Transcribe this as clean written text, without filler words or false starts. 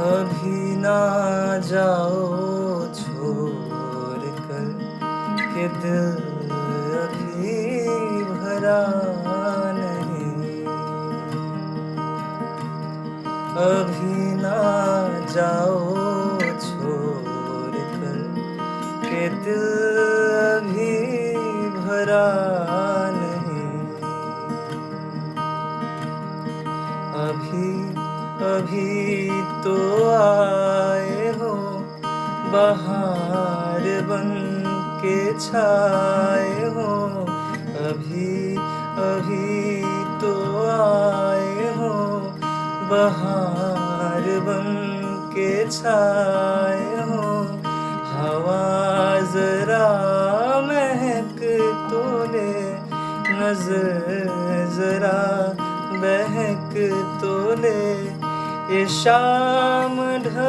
अभी ना जाओ छोड़ कर के दिल अभी भरा नहीं। अभी ना जाओ छोड़ कर के दिल अभी भरा नहीं। अभी अभी तो आए हो बहार बन के छाए हो। अभी अभी तो आए हो बहार बन के छाए हो। हवा जरा महक तो ले, नजर जरा बहक तो ले। ये शाम ढल